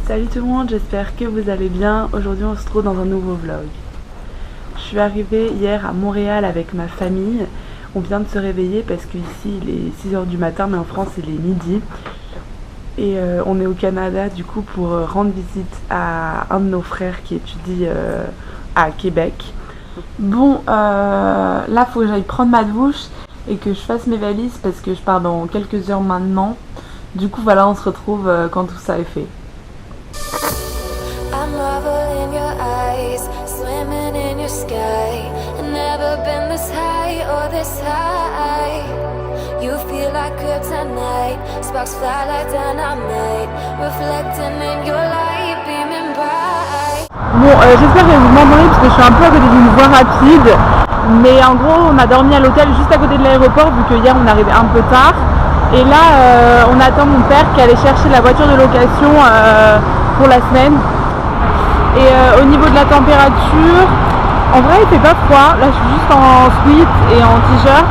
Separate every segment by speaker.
Speaker 1: Salut tout le monde, j'espère que vous allez bien. Aujourd'hui on se trouve dans un nouveau vlog. Je suis arrivée hier à Montréal avec ma famille. On vient de se réveiller parce qu'ici il est 6 h du matin mais en France il est midi. Et on est au Canada du coup pour rendre visite à un de nos frères qui étudie à Québec. Bon, là faut que j'aille prendre ma douche et que je fasse mes valises parce que je pars dans quelques heures maintenant. Du coup voilà, on se retrouve quand tout ça est fait. Bon, j'espère que vous m'entendez parce que je suis un peu à côté d'une voie rapide. Mais en gros, on a dormi à l'hôtel juste à côté de l'aéroport vu que hier on est arrivé un peu tard. Et là, on attend mon père qui allait chercher la voiture de location pour la semaine. Et au niveau de la température, en vrai il fait pas froid. Là je suis juste en sweat et en t-shirt.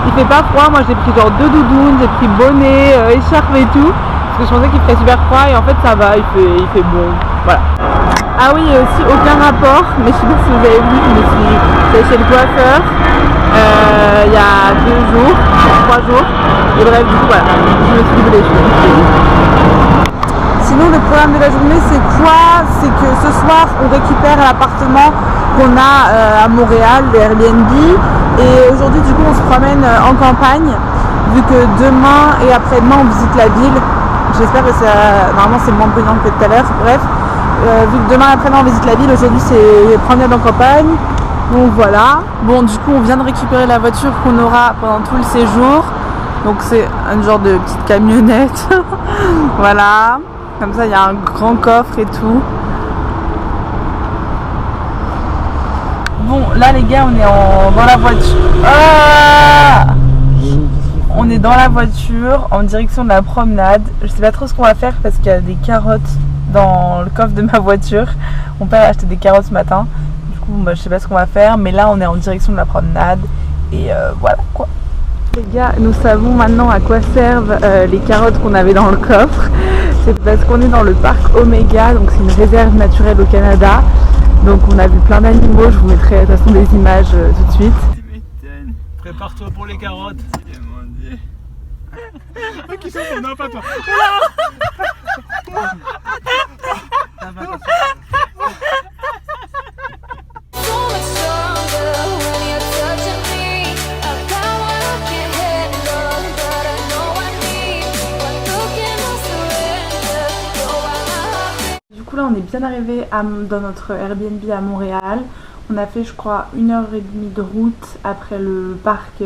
Speaker 1: Il fait pas froid, moi j'ai pris genre 2 doudounes, j'ai pris bonnet, écharpe et tout. Parce que je pensais qu'il ferait super froid et en fait ça va, il fait bon. Voilà. Ah oui, il n'y a aussi aucun rapport, mais je sais pas si vous avez vu, je me suis fait chez le coiffeur il y a 2 jours, 3 jours. Et bref, du coup voilà, je me suis doublé les cheveux. Sinon le programme de la journée c'est quoi? C'est que ce soir on récupère l'appartement qu'on a à Montréal, le Airbnb. Et aujourd'hui du coup on se promène en campagne, vu que demain et après-demain on visite la ville. J'espère que ça, normalement c'est moins bruyant que tout à l'heure, bref. Vu que demain et après-demain on visite la ville, aujourd'hui c'est promenade en campagne. Donc voilà. Bon du coup on vient de récupérer la voiture qu'on aura pendant tout le séjour. Donc c'est un genre de petite camionnette. Voilà. Comme ça il y a un grand coffre et tout. Bon là les gars on est dans la voiture. On est dans la voiture en direction de la promenade. Je sais pas trop ce qu'on va faire parce qu'il y a des carottes dans le coffre de ma voiture. Mon père a acheté des carottes ce matin. Du coup je sais pas ce qu'on va faire. Mais là on est en direction de la promenade. Et voilà quoi. Les gars, nous savons maintenant à quoi servent les carottes qu'on avait dans le coffre. C'est parce qu'on est dans le parc Omega, donc c'est une réserve naturelle au Canada. Donc on a vu plein d'animaux, je vous mettrai de toute façon des images tout de suite.
Speaker 2: Prépare-toi pour les carottes. Qui sont non pas toi.
Speaker 1: Du coup là on est bien arrivé dans notre Airbnb à Montréal. On a fait je crois 1h30 de route après le parc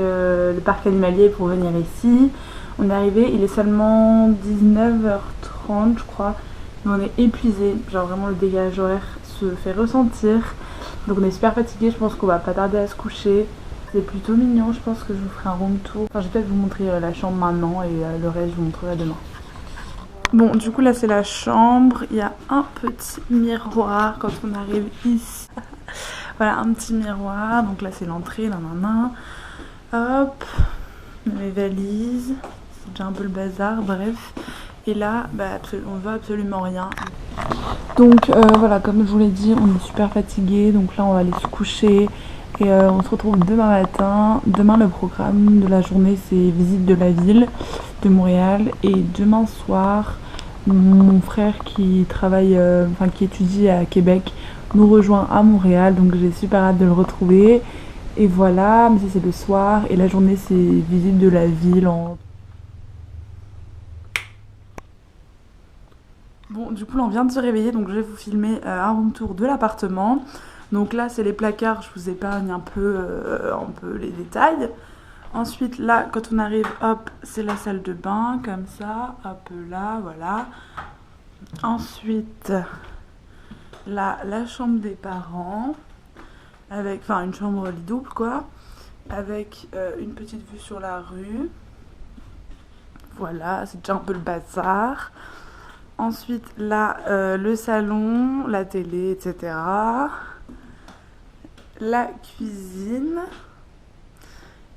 Speaker 1: animalier pour venir ici. On est arrivé, il est seulement 19h30 je crois. Mais on est épuisé, genre vraiment le décalage horaire se fait ressentir. Donc on est super fatigué, je pense qu'on va pas tarder à se coucher. C'est plutôt mignon, je pense que je vous ferai un room tour. Enfin je vais peut-être vous montrer la chambre maintenant et le reste je vous montrerai demain. Bon du coup là c'est la chambre, il y a un petit miroir quand on arrive ici. Voilà un petit miroir, donc là c'est l'entrée, nanana. Hop, mes valises, c'est déjà un peu le bazar, bref. Et là bah, on voit absolument rien. Donc voilà, comme je vous l'ai dit, on est super fatigué, donc là on va aller se coucher. Et on se retrouve demain matin. Demain le programme de la journée c'est visite de la ville de Montréal. Et demain soir mon frère qui travaille, qui étudie à Québec nous rejoint à Montréal. Donc j'ai super hâte de le retrouver. Et voilà, mais ça c'est le soir. Et la journée c'est visite de la ville en... Bon du coup là on vient de se réveiller, donc je vais vous filmer un room tour de l'appartement. Donc là c'est les placards, je vous épargne un peu les détails. Ensuite là quand on arrive, hop, c'est la salle de bain comme ça, hop là, voilà. Ensuite là la chambre des parents, avec, enfin une chambre lit double quoi, avec une petite vue sur la rue. Voilà, c'est déjà un peu le bazar. Ensuite là le salon, la télé, etc. La cuisine.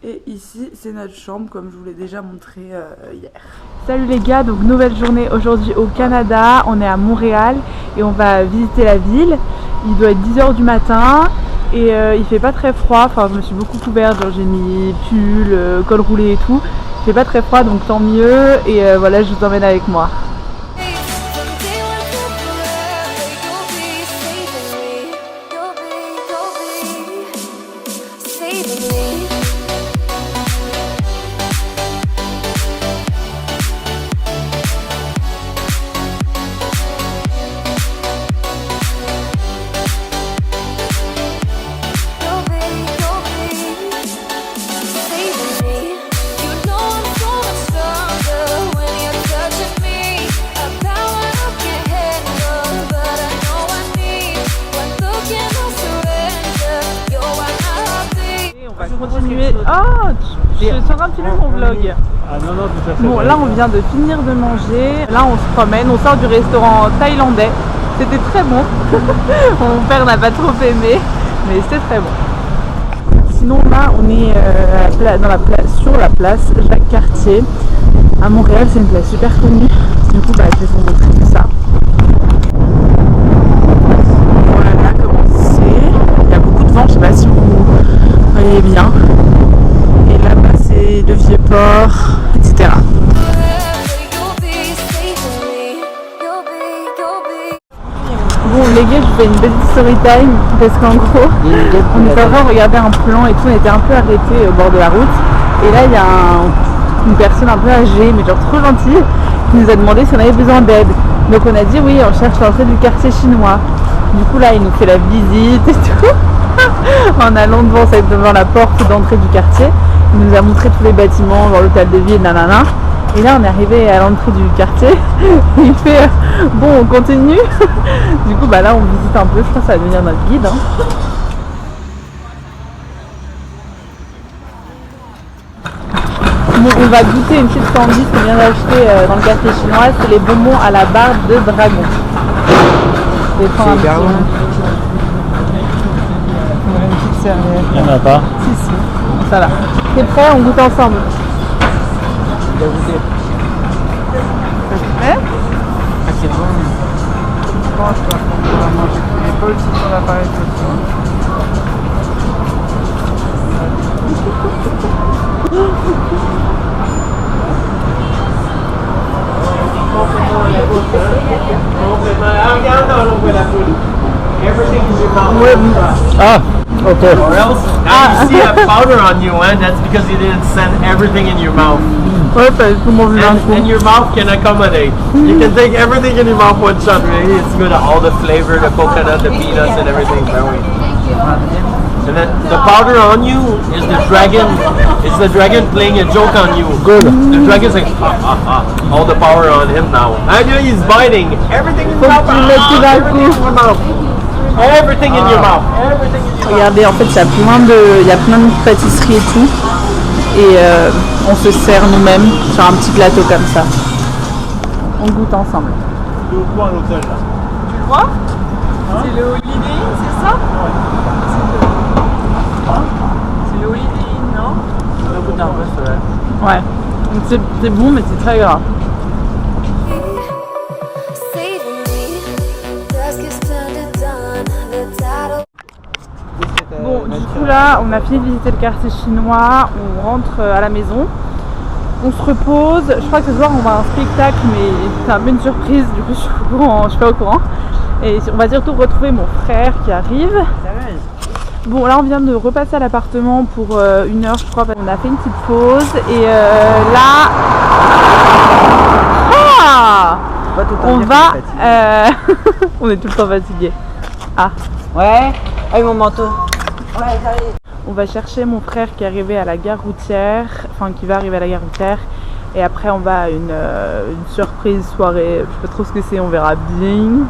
Speaker 1: Et ici c'est notre chambre comme je vous l'ai déjà montré hier. Salut les gars, donc nouvelle journée aujourd'hui au Canada, on est à Montréal et on va visiter la ville. Il doit être 10 h du matin et il fait pas très froid, enfin je me suis beaucoup couverte, genre j'ai mis pull, col roulé et tout. Il fait pas très froid donc tant mieux et voilà, je vous emmène avec moi. Continuer. Oh, je suis en train de filmer mon vlog.
Speaker 2: Ah non, non, tout à fait.
Speaker 1: Bon, là on vient de finir de manger. Là on se promène, on sort du restaurant thaïlandais. C'était très bon. Mon père n'a pas trop aimé, mais c'était très bon. Sinon là on est sur la place Jacques Cartier. À Montréal, c'est une place super connue. Du coup, je vais vous montrer tout ça. Voilà comment c'est. Il y a beaucoup de vent, je sais pas si vous voyez bien. Et là-bas c'est le Vieux-Port, etc. Bon les gars, je fais une petite story time parce qu'en gros on était en train de regarder un plan et tout, on était un peu arrêté au bord de la route et là il y a une personne un peu âgée mais genre trop gentille qui nous a demandé si on avait besoin d'aide. Donc on a dit oui, on cherche l'entrée du quartier chinois. Du coup là il nous fait la visite et tout. En allant devant la porte d'entrée du quartier, il nous a montré tous les bâtiments, genre l'hôtel de ville, nanana. Et là on est arrivé à l'entrée du quartier, il fait bon on continue. Du coup là on visite un peu, je pense que ça va devenir notre guide. Bon, on va goûter une petite sandwich qu'on vient d'acheter dans le quartier chinois, c'est les bonbons à la barre de dragon. Je vais prendre un petit.
Speaker 2: Il n'y en a pas.
Speaker 1: Si, ça va. T'es prêt? On goûte ensemble.
Speaker 3: Il a goûté.
Speaker 1: T'es prêt?
Speaker 3: Ah, c'est bon. Je pense qu'on va manger tous les bols sur l'appareil photo.
Speaker 2: Ah, okay.
Speaker 4: Or else, now you see a powder on you, and that's because you didn't send everything in your mouth.
Speaker 1: Ouais, parce que mon
Speaker 4: And your mouth can accommodate. You can take everything in your mouth one shot, really. It's good, all the flavor, the coconut, the peanuts, and everything. And then the powder on you is the dragon. It's the dragon playing a joke on you.
Speaker 2: Good.
Speaker 4: The dragon's like, all the power on him now. And he's biting. Everything in your mouth. Everything in your mouth. Everything in your mouth. Everything in your mouth.
Speaker 1: Regardez, en fait, il y a plein de pâtisseries et tout. Et on se sert nous-mêmes sur un petit plateau comme ça. On goûte ensemble.
Speaker 2: Tu es au coin à l'hôtel là.
Speaker 1: Tu le vois? C'est le Holiday Inn, c'est ça? C'est le Holiday Inn, non?
Speaker 3: On va goûter un peu cela.
Speaker 1: Ouais. Donc c'est bon, mais c'est très gras. Bon, du coup là, on a fini de visiter le quartier chinois, on rentre à la maison, on se repose. Je crois que ce soir on va à un spectacle, mais c'est un peu une surprise, du coup je suis pas au courant. Et on va surtout retrouver mon frère qui arrive. Bon, là on vient de repasser à l'appartement pour 1 heure, je crois. On a fait une petite pause et là, on va, on est tout le temps fatigué. Ah.
Speaker 3: Ouais, avec mon manteau. Ouais, j'arrive.
Speaker 1: On va chercher mon frère qui est arrivé à la gare routière, enfin qui va arriver à la gare routière. Et après on va à une surprise soirée, je sais pas trop ce que c'est, on verra bien.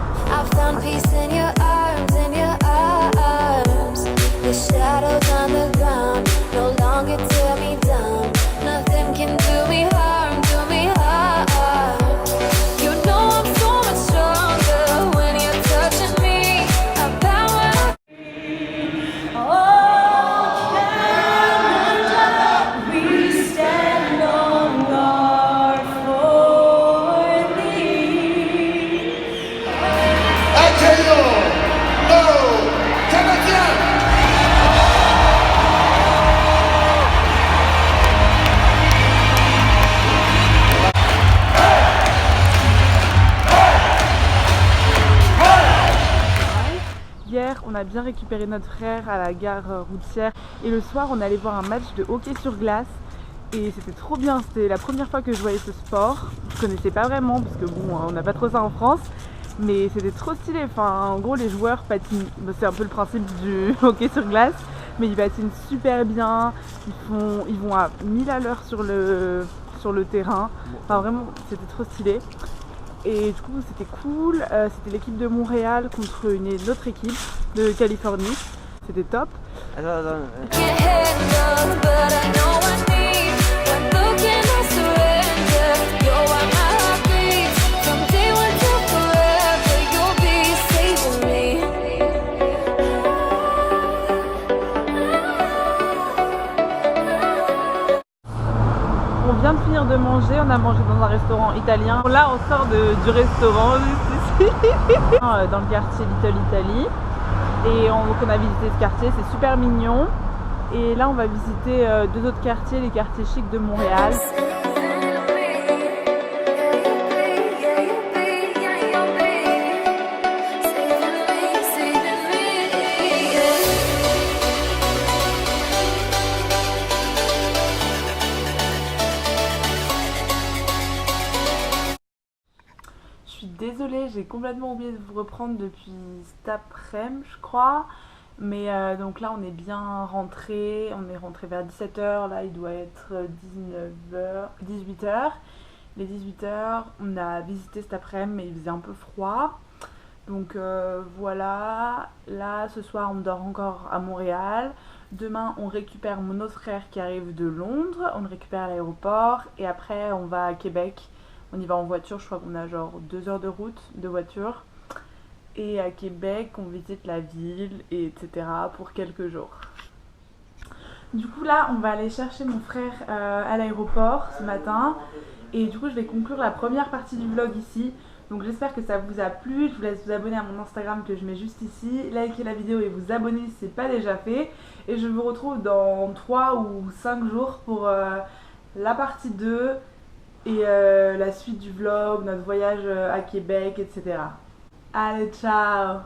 Speaker 1: on a bien récupéré notre frère à la gare routière et le soir on allait voir un match de hockey sur glace et c'était trop bien, c'était la première fois que je voyais ce sport. Je connaissais pas vraiment parce que bon, on n'a pas trop ça en France, mais c'était trop stylé. Enfin, en gros les joueurs patinent, c'est un peu le principe du hockey sur glace, mais ils patinent super bien, ils vont à 1000 à l'heure sur le terrain. Enfin vraiment, c'était trop stylé. Et du coup c'était cool, c'était l'équipe de Montréal contre une autre équipe de Californie, c'était top. On vient de finir de manger, on a mangé dans un restaurant italien. Là on sort du restaurant juste ici, dans le quartier Little Italy. Et on a visité ce quartier, c'est super mignon. Et là on va visiter deux autres quartiers, les quartiers chics de Montréal. Désolée, j'ai complètement oublié de vous reprendre depuis cet après-midi, je crois. Mais donc là, on est bien rentré. On est rentré vers 17h. Là, il doit être 18h. Les 18h, on a visité cet après-midi, mais il faisait un peu froid. Donc voilà. Là, ce soir, on dort encore à Montréal. Demain, on récupère mon autre frère qui arrive de Londres. On le récupère à l'aéroport. Et après, on va à Québec. On y va en voiture, je crois qu'on a genre 2 heures de route de voiture. Et à Québec, on visite la ville, et etc. pour quelques jours. Du coup là, on va aller chercher mon frère à l'aéroport ce matin. Et du coup, je vais conclure la première partie du vlog ici. Donc j'espère que ça vous a plu. Je vous laisse vous abonner à mon Instagram que je mets juste ici. Likez la vidéo et vous abonner si ce n'est pas déjà fait. Et je vous retrouve dans 3 ou 5 jours pour la partie 2. Et la suite du vlog, notre voyage à Québec, etc. Allez, ciao!